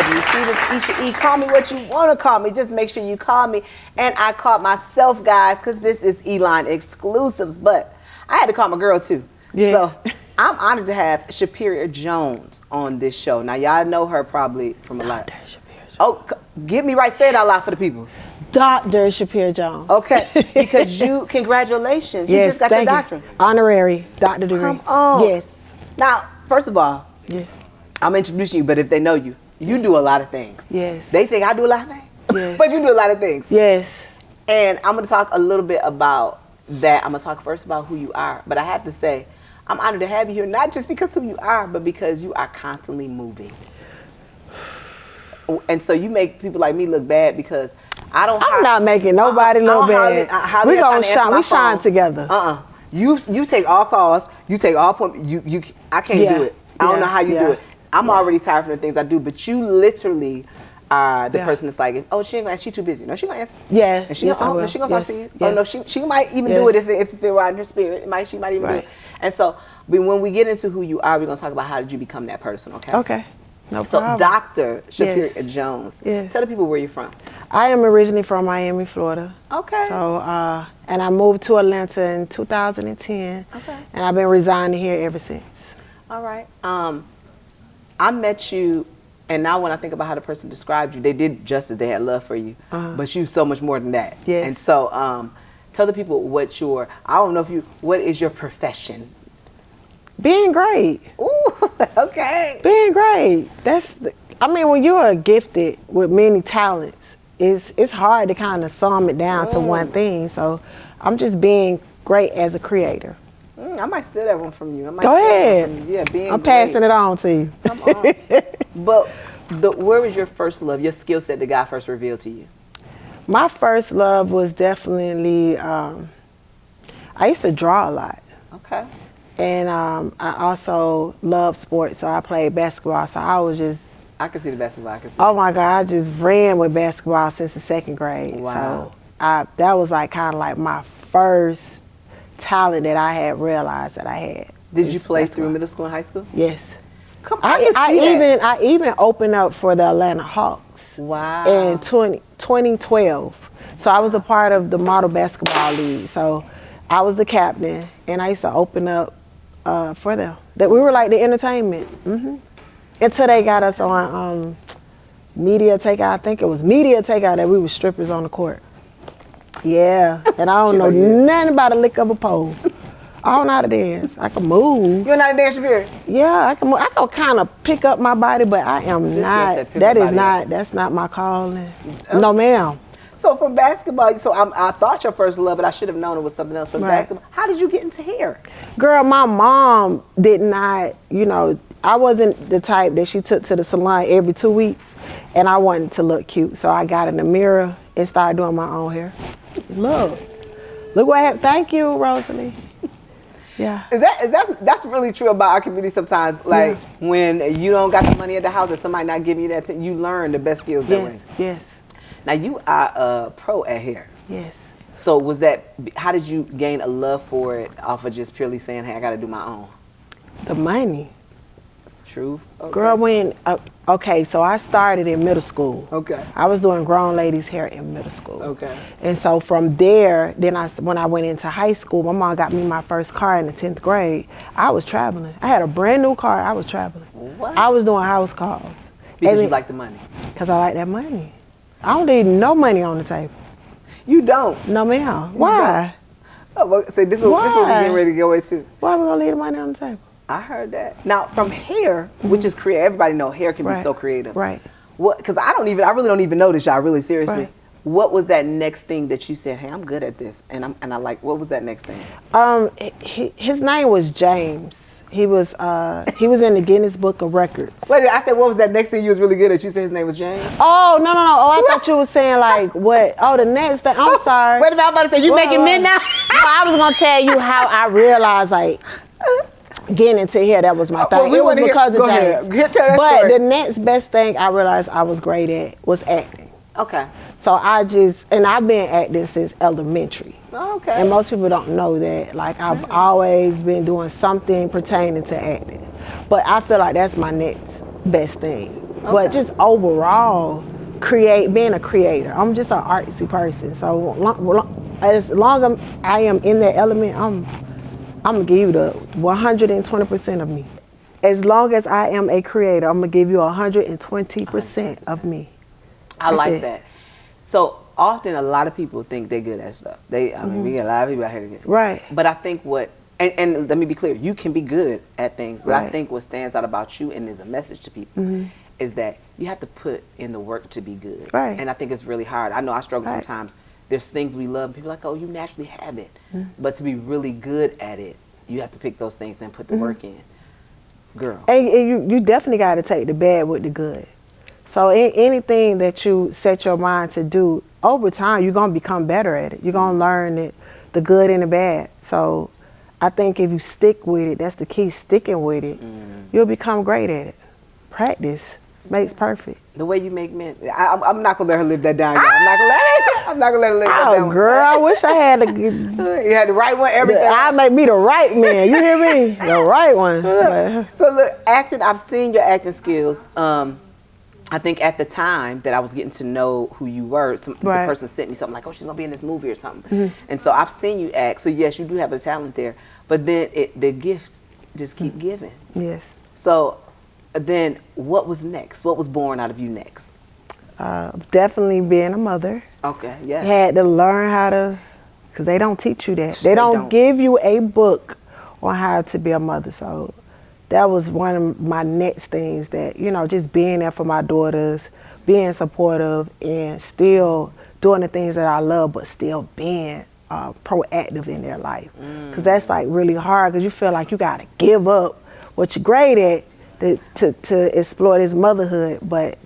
love you. See this Isha E. Call me what you want to call me. Just make sure you call me. And I called myself, guys, because this is Elon Exclusives. But I had to call my girl, too. Yes. So I'm honored to have Shupier Jones on this show. Now, y'all know her probably from a lot. Oh, get me right. Say it out loud for the people. Dr. Shupier Jones. Okay, because congratulations. You just got your doctorate. Honorary doctor degree. Come on. Yes. Now, first of all, yes. I'm introducing you, but if they know you, you do a lot of things. Yes. They think I do a lot of things. Yes. But you do a lot of things. Yes. And I'm going to talk a little bit about that. I'm going to talk first about who you are. But I have to say, I'm honored to have you here, not just because of who you are, but because you are constantly moving. And so you make people like me look bad because I'm not making nobody look bad. We gonna shine. We shine together. You take all calls. You take all points. I can't do it. I don't know how you do it. I'm already tired from the things I do. But you literally are the person that's like, oh, she ain't gonna answer. She too busy. No, she gonna answer. Yeah. And she gonna talk to you. Oh no, she might even do it if it were in her spirit. She might even do it. And so when we get into who you are, we're gonna talk about how did you become that person. Okay. Okay. No problem. So Dr. Shupier Jones, tell the people where you're from. I am originally from Miami, Florida. Okay. So, and I moved to Atlanta in 2010. Okay. And I've been residing here ever since. All right. I met you, and now when I think about how the person described you, they did justice, they had love for you, but you so much more than that. Yes. And so tell the people what what is your profession? Being great. Ooh, okay. Being great. When you are gifted with many talents, it's hard to kind of sum it down to one thing. So I'm just being great as a creator. I might steal that one from you. Go ahead. Yeah, I'm passing it on to you. Come on. But where was your first love, your skill set that God first revealed to you? My first love was definitely, I used to draw a lot. Okay. And I also love sports, so I played basketball. So I can see the basketball. Oh my God, I just ran with basketball since the 2nd grade. Wow. So that was kind of like my first talent that I had realized that I had. Did you play through middle school and high school? Yes. Come on, I even opened up for the Atlanta Hawks. Wow. In 2012. So I was a part of the Model Basketball League. So I was the captain, and I used to open up for them. That we were like the entertainment. Until they got us on Media Takeout. I think it was Media Takeout that we were strippers on the court. Yeah, and I don't know nothing about a lick of a pole. I don't know how to dance. I can move. You know how to dance, Shupier? Yeah, I can move. I can kind of pick up my body, but I am not. That's not my calling. No, ma'am. So from basketball, I thought your first love, but I should have known it was something else. From basketball, how did you get into hair? Girl, my mom did not, I wasn't the type that she took to the salon every 2 weeks, and I wanted to look cute. So I got in the mirror and started doing my own hair. Look what happened. Thank you, Rosalie. Yeah. That's really true about our community sometimes. Like when you don't got the money at the house or somebody not giving you that, you learn the best skills that way. Yes. Now you are a pro at hair. Yes. So how did you gain a love for it off of just purely saying, hey, I got to do my own? The money. That's true. Okay. Girl, so I started in middle school. Okay. I was doing grown ladies' hair in middle school. Okay. And so from there, when I went into high school, my mom got me my first car in the 10th grade. I was traveling. I had a brand new car. I was traveling. What? I was doing house calls. Because you like the money? Because I like that money. I don't need no money on the table. You don't? No, ma'am. Why? Oh, well, so this is what we're getting ready to go into. Why are we going to leave the money on the table? I heard that. Now, from hair, which is creative, everybody know hair can be so creative. Right. Because I really don't even know this, y'all, really seriously. Right. What was that next thing that you said, hey, I'm good at this, and I like, what was that next thing? His name was James. He was in the Guinness Book of Records. Wait, I said, what was that next thing you was really good at? You said his name was James? Oh, no. Oh, I thought you were saying like what? Oh, the next thing. I'm sorry. Wait a minute, I'm about to say, you making men now? No, I was going to tell you how I realized like getting into hair, that was my thing. It was because of James. But the next best thing I realized I was great at was acting. Okay. So I've been acting since elementary. Okay. And most people don't know that. Like I've always been doing something pertaining to acting. But I feel like that's my next best thing. But just overall, being a creator. I'm just an artsy person. So as long as I am in that element, I'm gonna give you the 120% of me. As long as I am a creator, I'm gonna give you 120% of me. I like that. So often a lot of people think they're good at stuff. I mean, we get a lot of people out here to get right. But I think and let me be clear, you can be good at things, but I think what stands out about you, and is a message to people, is that you have to put in the work to be good. Right. And I think it's really hard. I know I struggle sometimes. There's things we love, and people are like, oh, you naturally have it. But to be really good at it, you have to pick those things and put the work in. Girl. And you definitely got to take the bad with the good. So anything that you set your mind to do, over time, you're going to become better at it. You're going to learn it, the good and the bad. So I think if you stick with it, that's the key, sticking with it, you'll become great at it. Practice makes perfect. The way you make men, I'm not going to let her live that down. I'm not going to let her live that down. Oh, girl, I wish I had you had the right one, everything. I might be the right man. You hear me? The right one. So look, acting, I've seen your acting skills. I think at the time that I was getting to know who you were, the person sent me something like, oh, she's going to be in this movie or something. And so I've seen you act. So yes, you do have a talent there. But then the gifts just keep giving. Yes. So then what was next? What was born out of you next? Definitely being a mother. Okay, yeah. Had to learn how to, because they don't teach you that. They don't give you a book on how to be a mother. So that was one of my next things, that, just being there for my daughters, being supportive, and still doing the things that I love, but still being proactive in their life. Because that's like really hard, because you feel like you got to give up what you're great at to explore this motherhood. But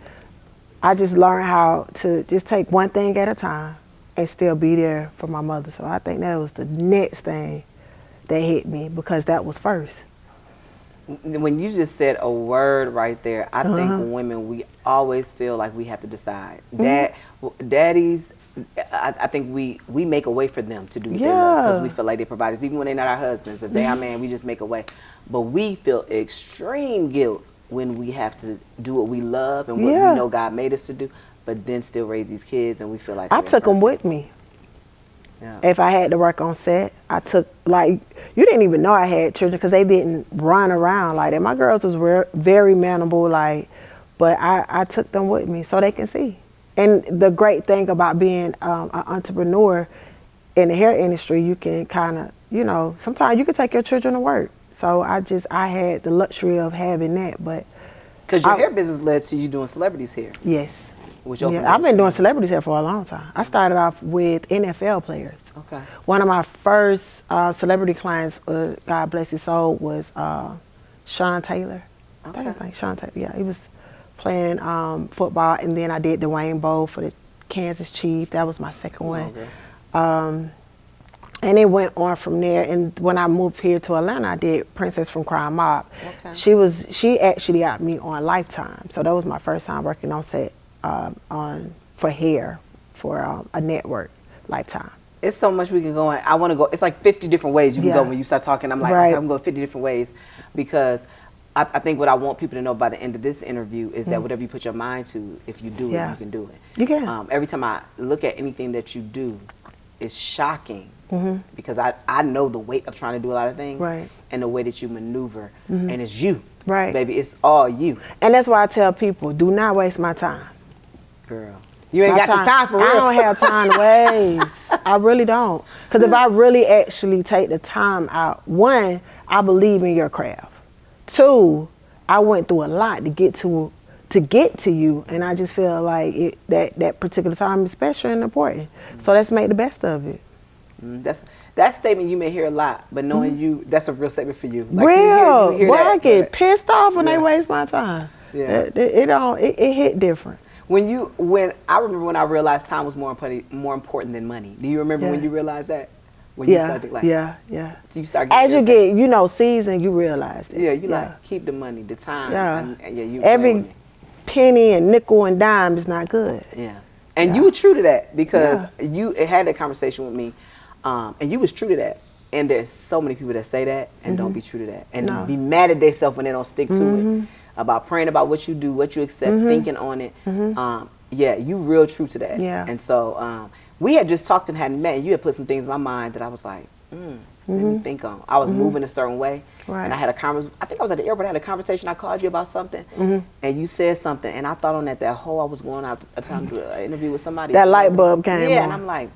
I just learned how to just take one thing at a time and still be there for my mother. So I think that was the next thing that hit me, because that was first. When you just said a word right there, I think women, we always feel like we have to decide. Daddies, I think we make a way for them to do what they love, because we feel like they're providers, even when they're not our husbands. If they are man, we just make a way. But we feel extreme guilt when we have to do what we love and what we know God made us to do, but then still raise these kids, and we feel like I took them with me. Yeah. If I had to work on set, I took, like, you didn't even know I had children because they didn't run around like that. My girls was very manageable, but I took them with me so they can see. And the great thing about being an entrepreneur in the hair industry, you can kind of, sometimes you can take your children to work. So I had the luxury of having that, but. Because your hair business led to you doing celebrities hair. Yes. I've been doing celebrities hair for a long time. I started off with NFL players. Okay. One of my first celebrity clients, God bless his soul, was Sean Taylor. I think his name, Sean Taylor. Yeah, he was playing football, and then I did Dwayne Bowe for the Kansas Chiefs. That was my second one. Okay. And it went on from there. And when I moved here to Atlanta, I did Princess from Crime Mob. Okay. She actually got me on Lifetime. So that was my first time working on set for hair for a network, Lifetime. It's so much we can go on. I want to go. It's like 50 different ways you can go when you start talking. I'm like, okay, I'm going 50 different ways, because I think what I want people to know by the end of this interview is that whatever you put your mind to, if you do it, you can do it. You can. Every time I look at anything that you do, it's shocking. Because I know the weight of trying to do a lot of things, and the way that you maneuver, and it's you, baby, it's all you. And that's why I tell people, do not waste my time. Girl, you ain't got the time for real. I don't have time to waste. I really don't. Because if I really actually take the time out, one, I believe in your craft. Two, I went through a lot to get to you, and I just feel like that particular time is special and important. So let's make the best of it. That statement you may hear a lot, but knowing you, that's a real statement for you. Like, real. You hear that, I get pissed off when they waste my time. Yeah. It hit different. When I remember when I realized time was more important than money. Do you remember when you realized that? When you started like, yeah. So you start as you get, seasoned, you realize that. Yeah, like keep the money, the time. Yeah. You every penny and nickel and dime is not good. Yeah. And you were true to that, because you had that conversation with me, and you was true to that. And there's so many people that say that and don't be true to that, and be mad at themselves when they don't stick to it. about praying about what you do, what you accept, thinking on it. Yeah, you real true to that. Yeah. And so we had just talked and hadn't met, and you had put some things in my mind that I was like, let me think on. I was moving a certain way. Right. And I had a conversation. I think I was at the airport. I had a conversation. I called you about something, and you said something, and I thought on that whole I was going out a time to do an interview with somebody. That light bulb came on. Yeah, and I'm like,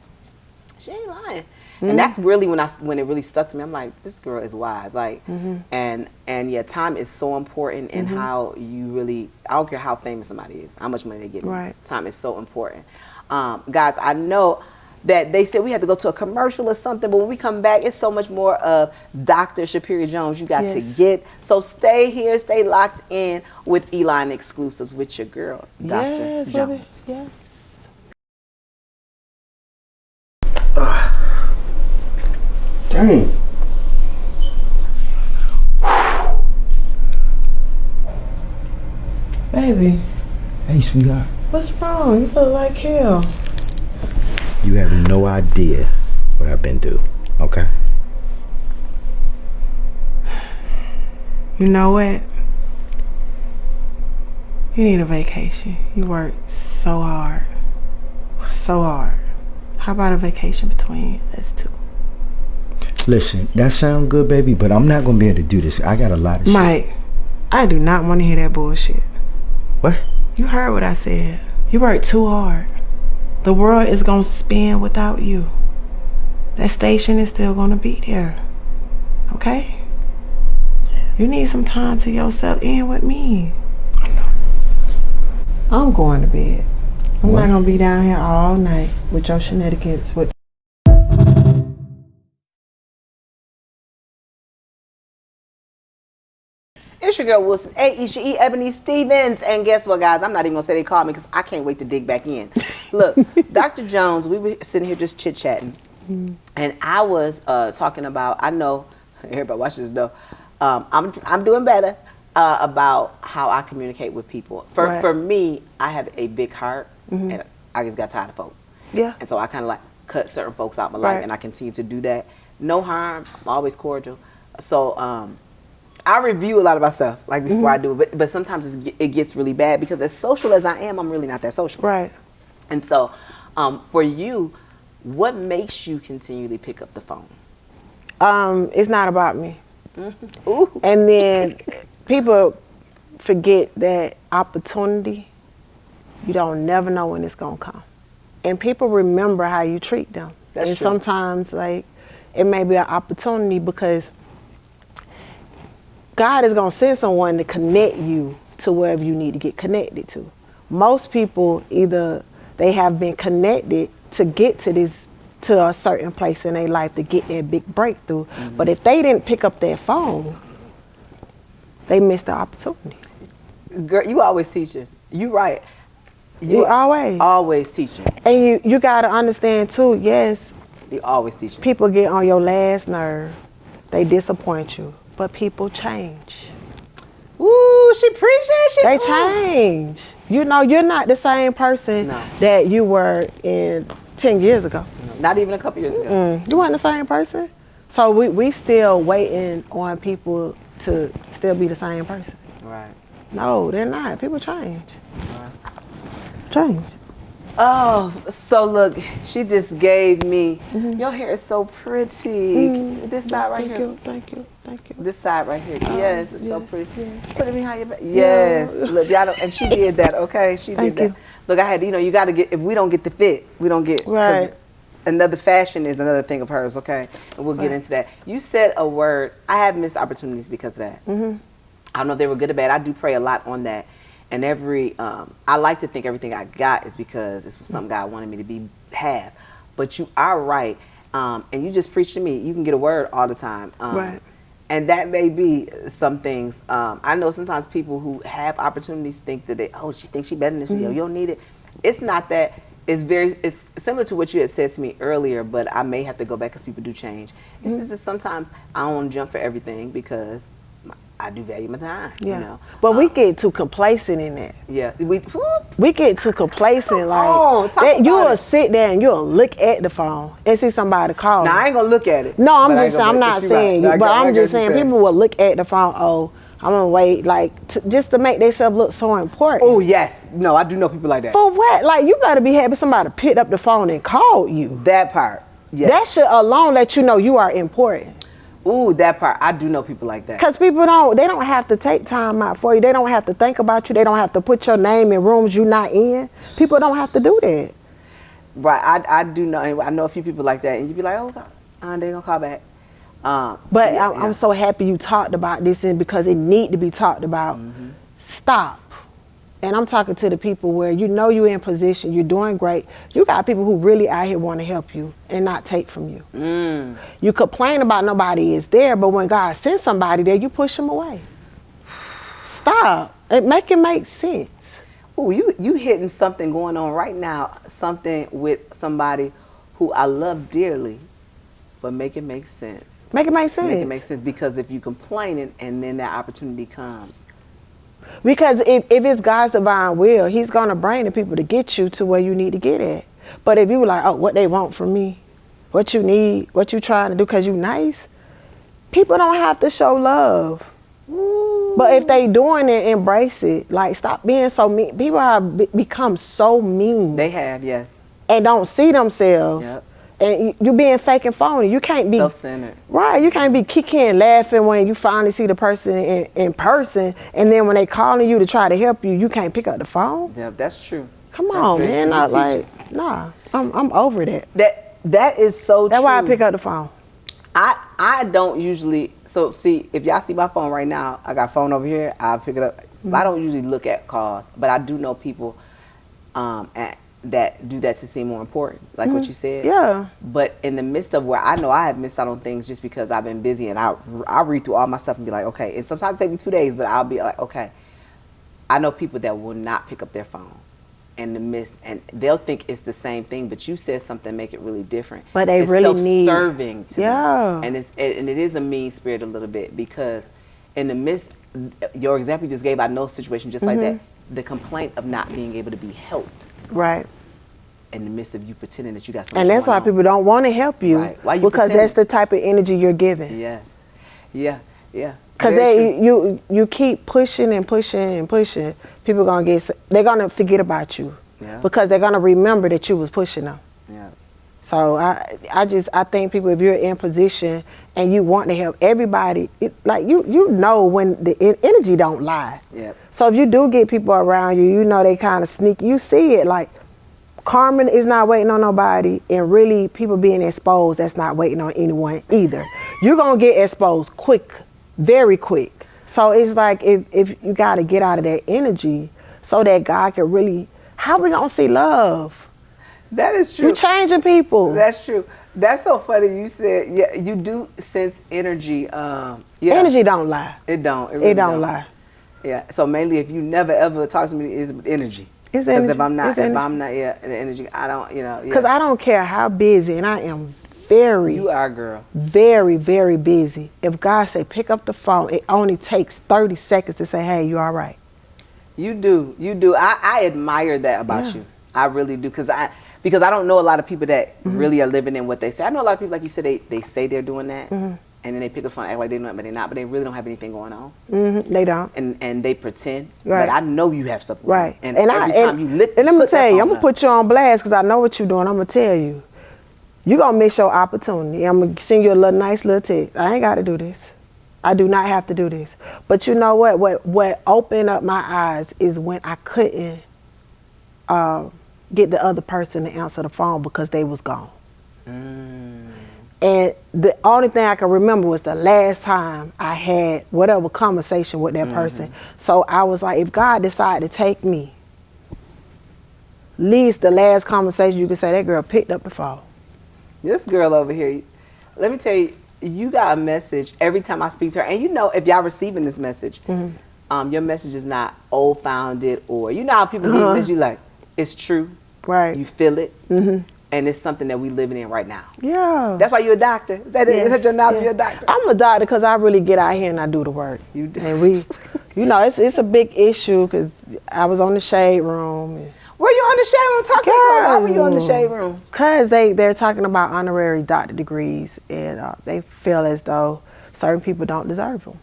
she ain't lying. And that's really when it really stuck to me. I'm like, this girl is wise. Like, and yeah, time is so important in how you really. I don't care how famous somebody is, how much money they give me. Right. Time is so important. Guys, I know that they said we had to go to a commercial or something, but when we come back, it's so much more of Dr. Shupier Jones you got to get. So stay here, stay locked in with Eline Exclusives with your girl, Dr. Jones. Yes. Dang. Baby, Hey, sweetheart. what's wrong? You look like hell. You have no idea what I've been through, okay? You know what? You need a vacation. You work so hard. So hard. How about a vacation between us two? Listen, that sound good, baby, but I'm not gonna be able to do this. I got a lot of Mike, I do not want to hear that bullshit. What? You heard what I said. You work too hard. The world is gonna spin without you. That station is still gonna be there. Okay? You need some time to yourself in with me. I'm going to bed. I'm not gonna be down here all night with your shenanigans with It's your girl Wilson, Aisha E. Ebony Stevens, and guess what, guys? I'm not even gonna say they called me because I can't wait to dig back in. Look, Dr. Jones, we were sitting here just chit chatting, and I was talking about. I know everybody watch this know. I'm doing better about how I communicate with people. For me, I have a big heart, and I just got tired of folks. Yeah. And so I kind of like cut certain folks out my life, and I continue to do that. No harm. I'm always cordial. So. I review a lot of my stuff like before I do it, but sometimes it gets really bad because as social as I am, I'm really not that social. Right. And so, for you, what makes you continually pick up the phone? It's not about me. Ooh. And then people forget that opportunity, you don't never know when it's gonna come. And people remember how you treat them. That's and true. sometimes like it may be an opportunity because God is gonna send someone to connect you to wherever you need to get connected to. Most people either they have been connected to get to a certain place in their life to get their big breakthrough. But if they didn't pick up their phone, they missed the opportunity. Girl, you always teaching. You right. You always teaching. And you gotta understand too, yes, You always teaching. people get on your last nerve, they disappoint you, but people change. Ooh, she preaching. They change. You know, you're not the same person that you were in 10 years ago. Not even a couple years ago. You weren't the same person. So we still waiting on people to still be the same person. Right. No, they're not. People change. Right. Change. Oh, so look, she just gave me, your hair is so pretty. This side right here. Thank you. This side right here. Yes, it's so pretty. Yes. Put it behind your back. Yes. Look, y'all don't, and she did that, okay? She did that. Look, I had, you got to get, if we don't get the fit, we don't get. Right. Another fashion is another thing of hers, okay? And we'll get into that. You said a word, I have missed opportunities because of that. I don't know if they were good or bad. I do pray a lot on that. And I like to think everything I got is because it's something God wanted me to have. But you are right. And you just preach to me. You can get a word all the time. Right. And that may be some things. I know sometimes people who have opportunities think that she thinks she's better than this. You don't need it. It's not that. It's similar to what you had said to me earlier, but I may have to go back because people do change. It's just that sometimes I don't want to jump for everything because I do value my time. Yeah. You know? But we get too complacent in that. Yeah. We get too complacent. You'll sit there and you'll look at the phone and see somebody call. Now I ain't gonna look at it. No, I'm not saying you, but I'm just saying people will look at the phone. Oh, I'm gonna wait, like, just to make themselves look so important. Oh, yes. No, I do know people like that. For what? Like, you gotta be happy somebody picked up the phone and called you. That part, yes. That should alone let you know you are important. Ooh, that part. I do know people like that. Because people they don't have to take time out for you. They don't have to think about you. They don't have to put your name in rooms you're not in. People don't have to do that. Right, I do know. I know a few people like that, and you be like, oh, God, they gonna call back. But I'm so happy you talked about this, and because it need to be talked about. Mm-hmm. Stop. And I'm talking to the people where you know you're in position, you're doing great. You got people who really out here want to help you and not take from you. Mm. You complain about nobody is there, but when God sends somebody there, you push them away. Stop. Make it make sense. Ooh, you hitting something going on right now, something with somebody who I love dearly, but make it make sense. Make it make sense. Make it make sense, because if you complaining and then that opportunity comes. Because if it's God's divine will, he's going to bring the people to get you to where you need to get at. But if you were like, oh, what they want from me, what you need, what you trying to do because you nice, people don't have to show love. Ooh. But if they doing it, embrace it. Like, stop being so mean. People have become so mean. They have, yes. And don't see themselves. Yep. And you being fake and phony. You can't be self-centered. Right. You can't be kicking, laughing when you finally see the person in person, and then when they calling you to try to help you, you can't pick up the phone. Yeah, that's true. Come on, man. Not like, nah. I'm over that. That is so true. That's why I pick up the phone. I don't usually. So see, if y'all see my phone right now, I got phone over here. I'll pick it up. Mm-hmm. I don't usually look at calls, but I do know people that do that to seem more important, like what you said. Yeah. But in the midst of where I know I have missed out on things just because I've been busy, and I read through all my stuff and be like, okay. And sometimes it take me 2 days, but I'll be like, okay. I know people that will not pick up their phone in the midst, and they'll think it's the same thing, but you said something make it really different. But they it's really need self-serving to them. And it is a mean spirit a little bit, because in the midst, your example you just gave, I know a situation just like that. The complaint of not being able to be helped. Right. In the midst of you pretending that you got something. And that's why people don't want to help you. Right. Why you because pretending? That's the type of energy you're giving. Yes. Yeah. Yeah. Because you keep pushing and pushing and pushing. People they're gonna forget about you. Yeah. Because they're gonna remember that you was pushing them. Yeah. So I think people, if you're in position and you want to help everybody, you know when the energy don't lie. Yep. So if you do get people around you, you know they kind of sneaky. You see it, like karma is not waiting on nobody, and really people being exposed, that's not waiting on anyone either. You're gonna get exposed quick, very quick. So it's like if you gotta get out of that energy so that God can really, how we gonna see love? That is true. You're changing people. That's true. That's so funny. You said, yeah, you do sense energy. Yeah. Energy don't lie. It don't. It, really it don't lie. Yeah. So mainly, if you never ever talk to me, it's energy. It's energy. Because if I'm not, the energy, I don't, Because I don't care how busy, and I am very. You are, girl. Very, very busy. If God say pick up the phone, it only takes 30 seconds to say, hey, you all right? You do. I admire that about you. I really do, because I don't know a lot of people that really are living in what they say. I know a lot of people, like you said, they say they're doing that, and then they pick up the phone and act like they're doing it, but they're not. But they really don't have anything going on. They don't. And they pretend. Right. But I know you have something. Right. And every time you look, and let me tell you, I'm gonna put you on blast because I know what you're doing. I'm gonna tell you, you're gonna miss your opportunity. I'm gonna send you a nice little text. I ain't got to do this. I do not have to do this. But you know what? What opened up my eyes is when I couldn't get the other person to answer the phone because they was gone. And the only thing I can remember was the last time I had whatever conversation with that person. So I was like, if God decided to take me, at least the last conversation you could say, that girl picked up the phone. This girl over here, let me tell you, you got a message every time I speak to her. And you know, if y'all receiving this message, your message is not old-founded, or you know how people leave a message, you like, it's true. Right. You feel it. And it's something that we living in right now. Yeah. That's why you're a doctor. Is that your knowledge? You're a doctor. I'm a doctor because I really get out here and I do the work. You do. And we, it's a big issue because I was on the shade room. And were you on the shade room? Talk to us. Why were you on the shade room? Because they're talking about honorary doctor degrees, and they feel as though certain people don't deserve them.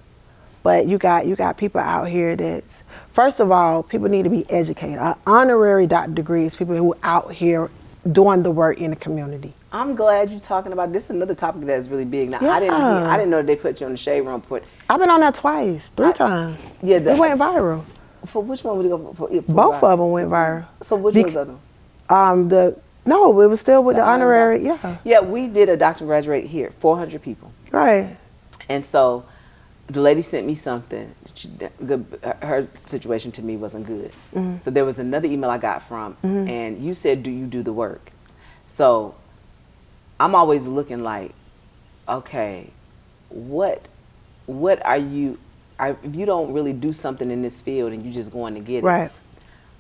But you got people out here that's, first of all, people need to be educated. Honorary doctor degrees, people who are out here doing the work in the community. I'm glad you're talking about this. Is another topic that's really big. Now, Yeah. I didn't know they put you on the Shade Room. I've been on that twice, 3 times. Yeah, it went viral. For which one would it go for? Both of them went viral. So which one was the other one? No, it was still with the honorary. Yeah. Yeah, we did a doctor graduate here, 400 people. Right. And so the lady sent me something. Her situation to me wasn't good. Mm-hmm. So there was another email I got from, and you said, do you do the work? So I'm always looking like, okay, what are you, if you don't really do something in this field and you just going to get it. Right.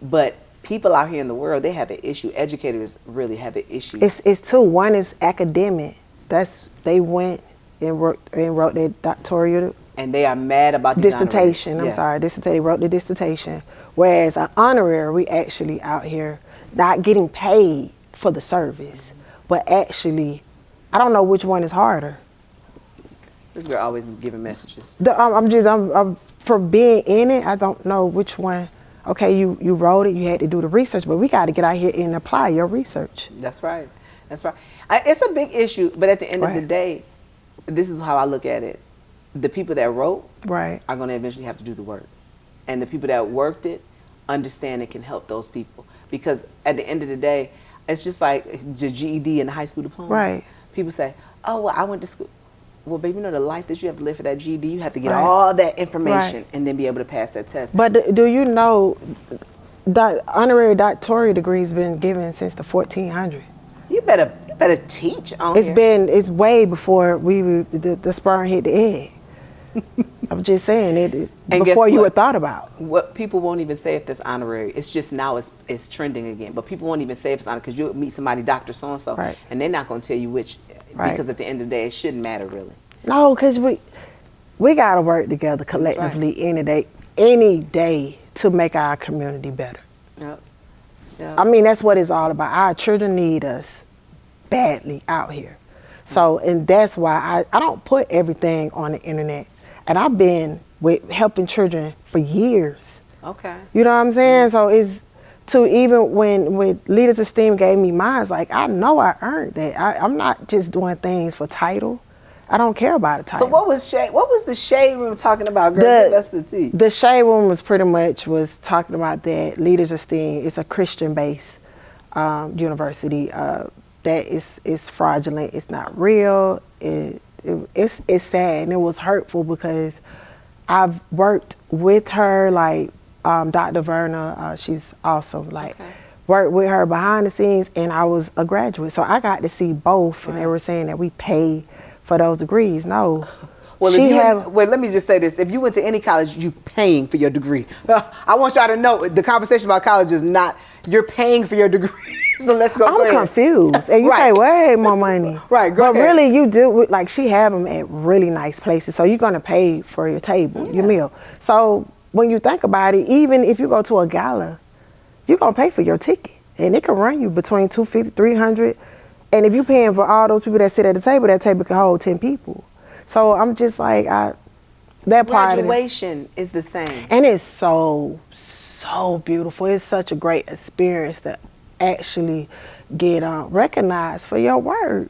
But people out here in the world, they have an issue. Educators really have an issue. It's two. One is academic. They went and wrote their doctoral. And they are mad about the dissertation. They wrote the dissertation. Whereas an honorary, we actually out here not getting paid for the service, but actually, I don't know which one is harder. This girl always giving messages. I'm for being in it. I don't know which one. Okay, you wrote it. You had to do the research, but we got to get out here and apply your research. That's right. That's right. It's a big issue, but at the end of the day, this is how I look at it. The people that wrote are going to eventually have to do the work, and the people that worked it understand it can help those people, because at the end of the day, it's just like the GED and the high school diploma. Right. People say, "Oh, well, I went to school." Well, baby, you know the life that you have to live for that GED. You have to get all that information and then be able to pass that test. But do you know, honorary doctoral degrees been given since the 1400s. You better teach on here. It's way before the sperm hit the egg. I'm just saying it before you were thought about. What people won't even say if that's honorary. It's just now it's trending again. But people won't even say if it's honorary, because you'll meet somebody, Dr. So-and-so, and they're not going to tell you which, because at the end of the day, it shouldn't matter really. No, because we got to work together collectively any day to make our community better. Yep. I mean, that's what it's all about. Our children need us badly out here. So, and that's why I don't put everything on the internet. And I've been with helping children for years. Okay. You know what I'm saying? So it's to even when Leaders of STEAM gave me mine, it's like, I know I earned that. I'm not just doing things for title. I don't care about a title. So what was the Shade Room talking about, girl? Give us the tea. The Shade Room was talking about that Leaders of STEAM. It's a Christian-based university that is fraudulent. It's not real. It's sad, and it was hurtful because I've worked with her, like Dr. Verna, she's awesome. Worked with her behind the scenes, and I was a graduate, so I got to see both. And they were saying that we pay for those degrees. No. Well, let me just say this. If you went to any college, you're paying for your degree. I want y'all to know the conversation about college is not, you're paying for your degree. So let's go. I'm confused. And you pay way more money. Right, go ahead. But really, you do, like, she have them at really nice places. So you're going to pay for your table, your meal. So when you think about it, even if you go to a gala, you're going to pay for your ticket. And it can run you between $250, $300. And if you're paying for all those people that sit at the table, that table can hold 10 people. So I'm just like, that part of it. Graduation is the same. And it's so beautiful. It's such a great experience to actually get recognized for your work.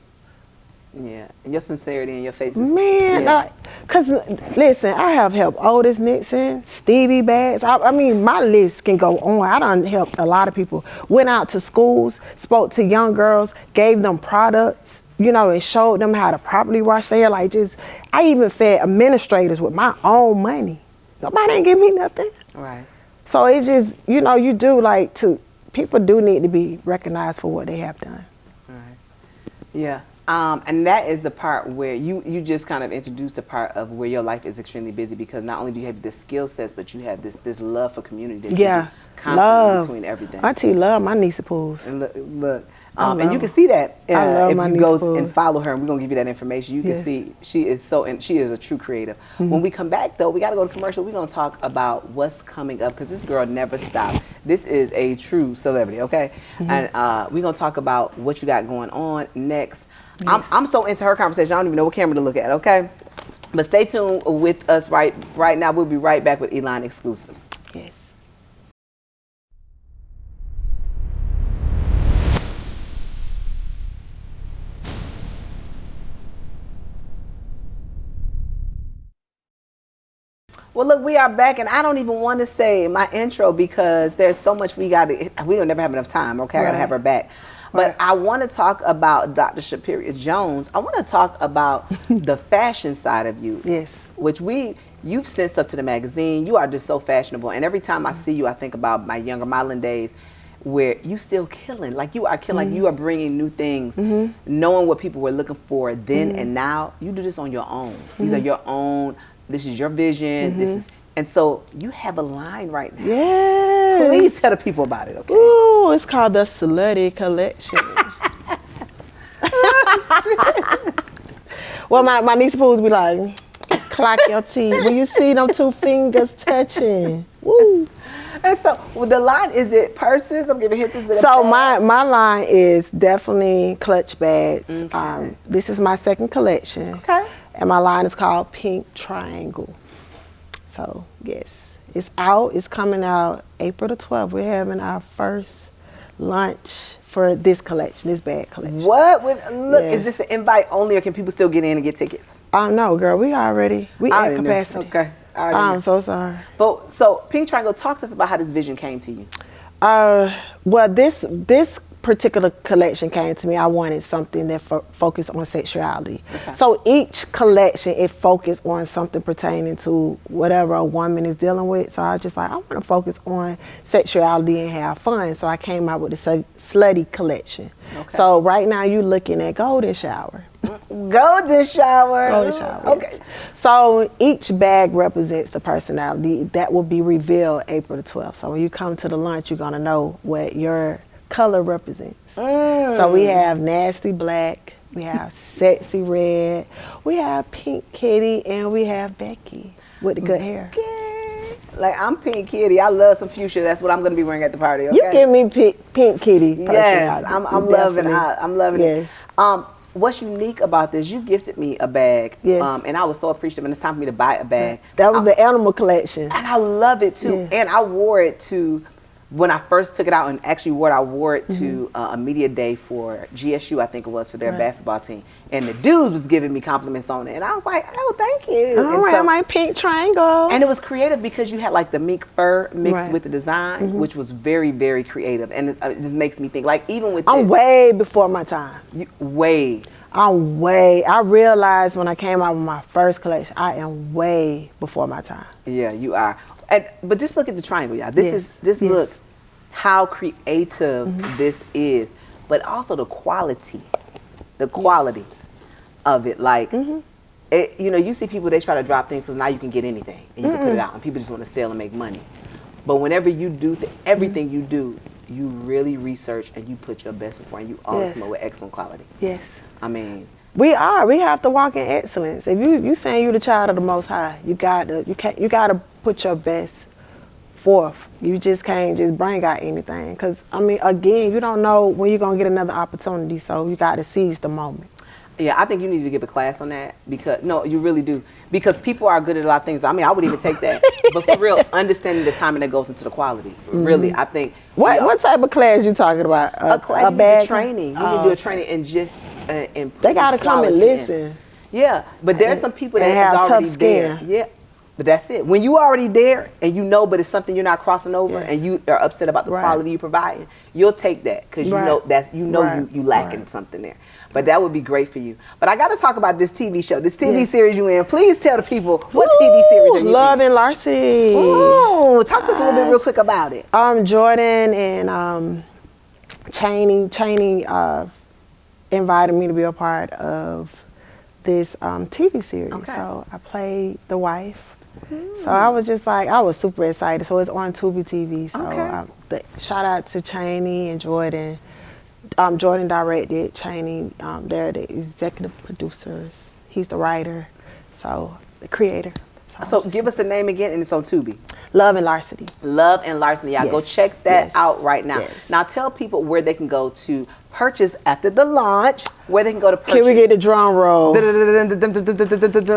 Yeah, and your sincerity and your faces. Man, because listen, I have helped Otis Nixon, Stevie Baggs. I mean, my list can go on. I done helped a lot of people. Went out to schools, spoke to young girls, gave them products, and showed them how to properly wash their hair. I even fed administrators with my own money. Nobody ain't give me nothing. Right. So it's just, you do people do need to be recognized for what they have done. Right. Yeah. And that is the part where you just kind of introduced the part of where your life is extremely busy, because not only do you have the skill sets, but you have this love for community that you do constantly between everything. Auntie love my niece pools. And look. And you can see that if you go and follow her, and we're going to give you that information. You can see she is a true creative. Mm-hmm. When we come back, though, we got to go to commercial. We're going to talk about what's coming up, because this girl never stopped. This is a true celebrity, okay? Mm-hmm. And we're going to talk about what you got going on next. Yes. I'm so into her conversation, I don't even know what camera to look at, okay? But stay tuned with us right now. We'll be right back with Elon Exclusives. Yes. Well, look, we are back, and I don't even want to say my intro because there's so much we don't never have enough time, okay? I got to have her back. But I want to talk about Dr. Shupier Jones. I want to talk about the fashion side of you. Yes. Which you've sent stuff to the magazine. You are just so fashionable. And every time I see you, I think about my younger modeling days where you still killing. Like you are killing, like you are bringing new things, knowing what people were looking for then and now. You do this on your own. These are your own. This is your vision. This is, and so you have a line right now. Yes. Please tell the people about it, okay? Ooh, it's called the Slutty Collection. Well, my niece Pooh's be like, clock your teeth. When you see them 2 fingers touching. Woo. And so the line, is it purses? I'm giving hints. So my line is definitely clutch bags. Okay. This is my second collection. Okay. And my line is called Pink Triangle. So yes, it's out. It's coming out April the 12th. We're having our first lunch for this collection, this bag collection. What? Look, is this an invite only, or can people still get in and get tickets? No, girl, we at capacity. Okay. I'm so sorry. But so Pink Triangle, talk to us about how this vision came to you. Well, this particular collection came to me. I wanted something that focused on sexuality. Okay. So each collection, it focused on something pertaining to whatever a woman is dealing with. So I was just like, I want to focus on sexuality and have fun. So I came out with the Slutty Collection. Okay. So right now you're looking at Golden Shower. Golden Shower. Golden Shower. Okay. Yes. So each bag represents the personality. That will be revealed April the 12th. So when you come to the lunch, you're going to know what your color represents. So we have Nasty Black, we have Sexy Red, we have Pink Kitty, and we have Becky with the good hair. Okay. Like, I'm Pink Kitty. I love some fuchsia. That's what I'm going to be wearing at the party. Okay? You give me Pink Kitty. Yes, I'm loving it. I'm loving it. What's unique about this? You gifted me a bag, and I was so appreciative. And it's time for me to buy a bag. That was the animal collection, and I love it too. And I wore it to. When I first took it out and actually wore it to a media day for GSU, I think it was, for their basketball team. And the dudes was giving me compliments on it. And I was like, oh, thank you. All right, my Pink Triangle. And it was creative because you had like the mink fur mixed with the design, which was very, very creative. And it just makes me think, like, even with I'm way before my time. I realized when I came out with my first collection, I am way before my time. Yeah, you are. But just look at the triangle, y'all. Look how creative this is, but also the quality of it. Like, you see people, they try to drop things because now you can get anything and you can put it out, and people just want to sell and make money. But whenever you do everything you do, you really research and you put your best before, and you always come up with excellent quality. Yes. I mean, we have to walk in excellence. If you saying you the child of the Most High, you gotta put your best forth. You just can't just bring out anything. Because, I mean, again, you don't know when you're going to get another opportunity, so you got to seize the moment. Yeah, I think you need to give a class on that, because, no, you really do. Because people are good at a lot of things. I mean, I would even take that. But for real, understanding the timing that goes into the quality. Really, I think. What type of class you talking about? A class, bag training. You need to do a training and just they got to come and listen. Yeah, but there's some people that have already tough skin. There. Yeah. But that's it. When you already there and you know, but it's something you're not crossing over, and you are upset about the quality you provide, you'll take that because you know you lacking something there. But that would be great for you. But I got to talk about this TV show, this TV series you in. Please tell the people, what TV series are you in? Love and Larceny. Ooh, talk to us a little bit real quick about it. Jordan and Chaney invited me to be a part of this TV series. Okay. So I played the wife. So I was just like, I was super excited. So it's on Tubi TV. So shout out to Chaney and Jordan. Jordan directed, Chaney, they're the executive producers. He's the writer, so the creator. So So give us the name again, and it's on Tubi. Love and Larceny. Love and Larceny. Y'all go check that out right now. Yes. Now tell people where they can go to purchase after the launch, where they can go to purchase. Can we get the drum roll?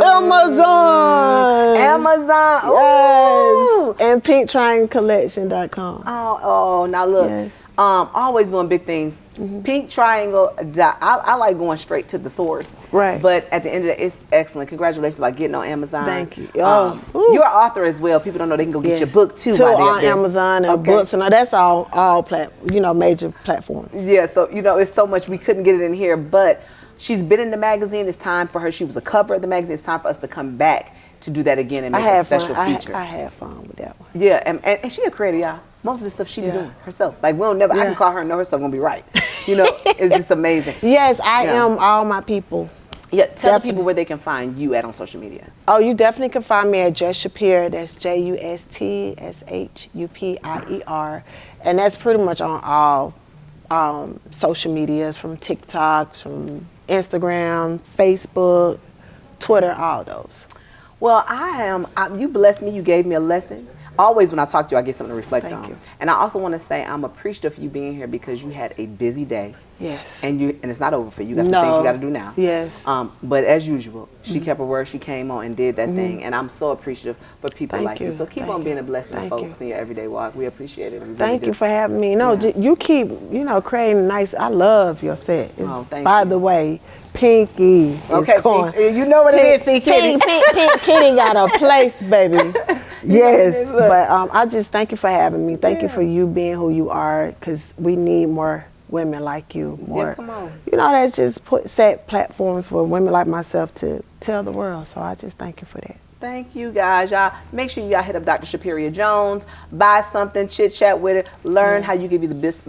Amazon. Amazon. Yes. And pinktrianglecollection.com. Oh, now look. Yes. Always doing big things. Pink Triangle. I like going straight to the source. Right. But at the end of the day, it's excellent. Congratulations about getting on Amazon. Thank you. You're an author as well. People don't know they can go get your book too. On Amazon and books and that's all major platforms. Yeah. So it's so much we couldn't get it in here, but she's been in the magazine. It's time for her. She was a cover of the magazine. It's time for us to come back to do that again and make a special feature. I had fun with that one. Yeah, and she a creator, y'all. Most of the stuff she be doing herself. Like I can call her and know her stuff gonna be right. It's just amazing. Yes, I am all my people. Yeah, tell the people where they can find you at on social media. Oh, you definitely can find me at Just Shupier. That's JUSTSHUPIER, and that's pretty much on all social medias, from TikTok, from Instagram, Facebook, Twitter, all those. Well, you blessed me. You gave me a lesson. Always when I talk to you, I get something to reflect on. You. And I also want to say I'm appreciative for you being here because you had a busy day. Yes. And it's not over for you. You got some things you got to do now. Yes. But as usual, she kept her word. She came on and did that thing. And I'm so appreciative for people like you. So keep on being a blessing to folks in your everyday walk. We appreciate it. Thank you for having me. No, you keep, creating nice. I love your set. Thank you. By the way, Pinky. Okay, you know what it is, Pink Kitty. Pink Kitty got a place, baby. Yes, but I just thank you for having me. Thank you for you being who you are, because we need more women like you. More, come on. That's just set platforms for women like myself to tell the world. So I just thank you for that. Thank you, guys. Y'all make sure y'all hit up Dr. Shupier Jones, buy something, chit chat with it, learn how you give you the best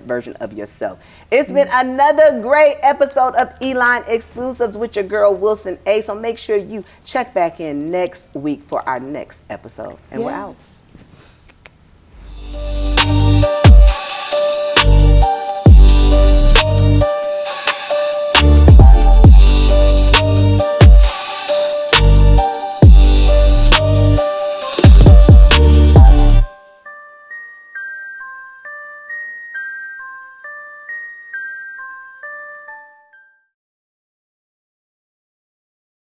version of yourself. It's been another great episode of Eline Exclusives with your girl Wilson A. So make sure you check back in next week for our next episode. And we're out.